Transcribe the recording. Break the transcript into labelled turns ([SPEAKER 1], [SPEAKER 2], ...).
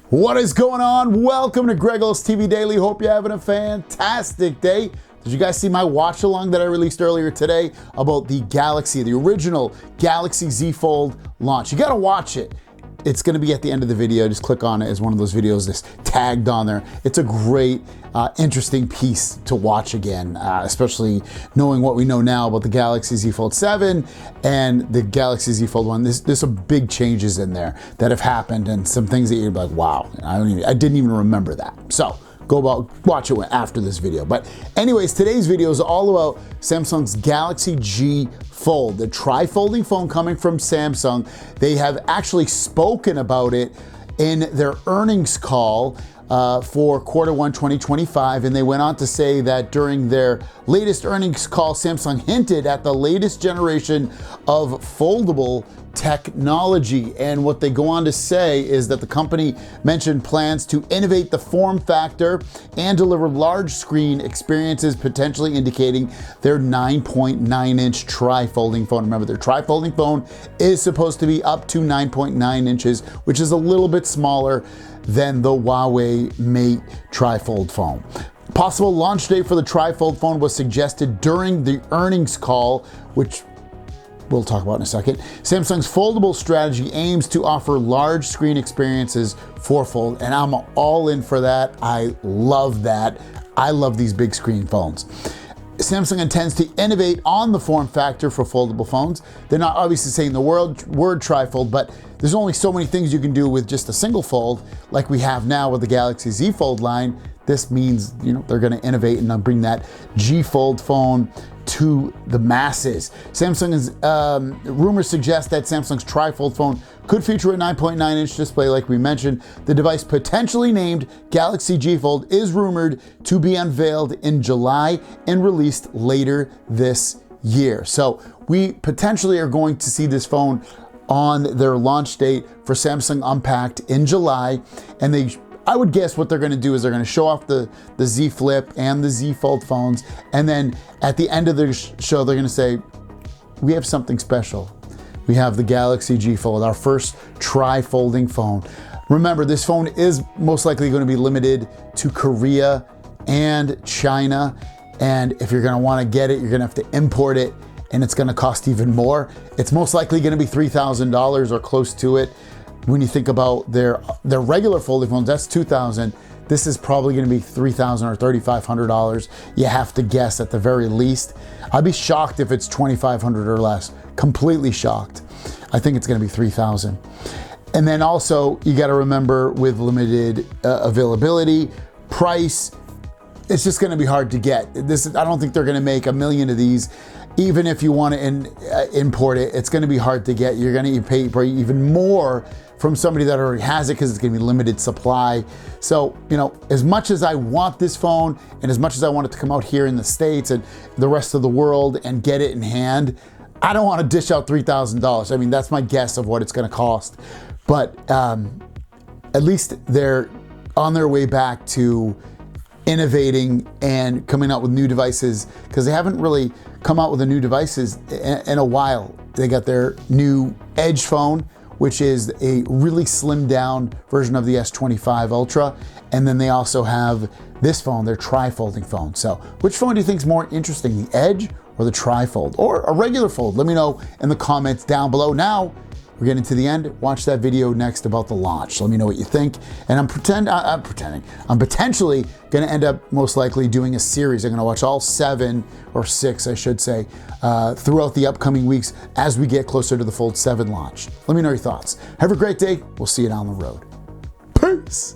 [SPEAKER 1] What is going on? Welcome to Gregos TV Daily. Hope you're having a fantastic day. Did you guys see my watch along that I released earlier today about the Galaxy, the original Galaxy Z Fold launch? You got to watch it. It's going to be at the end of the video. Just click on it as one of those videos that's tagged on there. It's a great, interesting piece to watch again, especially knowing what we know now about the Galaxy Z Fold 7 and the Galaxy Z Fold 1. There's some big changes in there that have happened and some things that you're like, wow, I didn't even remember that. So watch it after this video. But anyways, today's video is all about Samsung's Galaxy G Fold, the tri-folding phone coming from Samsung. They have actually spoken about it in their earnings call for Q1 2025, and they went on to say that during their latest earnings call, Samsung hinted at the latest generation of foldable technology. And what they go on to say is that the company mentioned plans to innovate the form factor and deliver large screen experiences, potentially indicating their 9.9-inch tri-folding phone. Remember, their tri-folding phone is supposed to be up to 9.9 inches, which is a little bit smaller than the Huawei Mate tri-fold phone. Possible launch date for the tri-fold phone was suggested during the earnings call, which we'll talk about in a second. Samsung's foldable strategy aims to offer large screen experiences for fold, and I'm all in for that. I love that. I love these big screen phones. Samsung intends to innovate on the form factor for foldable phones. They're not obviously saying the word tri-fold, but there's only so many things you can do with just a single fold like we have now with the Galaxy Z Fold line. This means, they're going to innovate and bring that G Fold phone to the masses. Samsung's rumors suggest that Samsung's tri-fold phone could feature a 9.9-inch display like we mentioned. The device, potentially named Galaxy G Fold, is rumored to be unveiled in July and released later this year. So we potentially are going to see this phone on their launch date for Samsung Unpacked in July, and I would guess what they're going to do is they're going to show off the Z Flip and the Z Fold phones, and then at the end of the show they're going to say, we have something special. We have the Galaxy G Fold, our first tri-folding phone. Remember, this phone is most likely going to be limited to Korea and China, and if you're going to want to get it, you're going to have to import it, and it's going to cost even more. It's most likely going to be $3,000 or close to it. When you think about their regular folding phones, that's $2,000. This is probably going to be $3,000 or $3,500. You have to guess at the very least. I'd be shocked if it's $2,500 or less. Completely shocked. I think it's going to be $3,000. And then also you got to remember, with limited availability, price, it's just going to be hard to get. I don't think they're going to make a million of these. Even if you want to import it, it's going to be hard to get. You're going to pay even more from somebody that already has it because it's going to be limited supply. So, as much as I want this phone and as much as I want it to come out here in the States and the rest of the world and get it in hand, I don't want to dish out $3,000. I mean, that's my guess of what it's going to cost. But at least they're on their way back to innovating and coming out with new devices, because they haven't really come out with the new devices in a while. They got their new Edge phone, which is a really slimmed down version of the S25 Ultra. And then they also have this phone, their tri-folding phone. So which phone do you think is more interesting, the Edge or the tri-fold or a regular fold? Let me know in the comments down below. Now we're getting to the end. Watch that video next about the launch. Let me know what you think. And I'm potentially going to end up most likely doing a series. I'm going to watch all 7 or 6, I should say, throughout the upcoming weeks as we get closer to the Fold 7 launch. Let me know your thoughts. Have a great day. We'll see you down the road. Peace.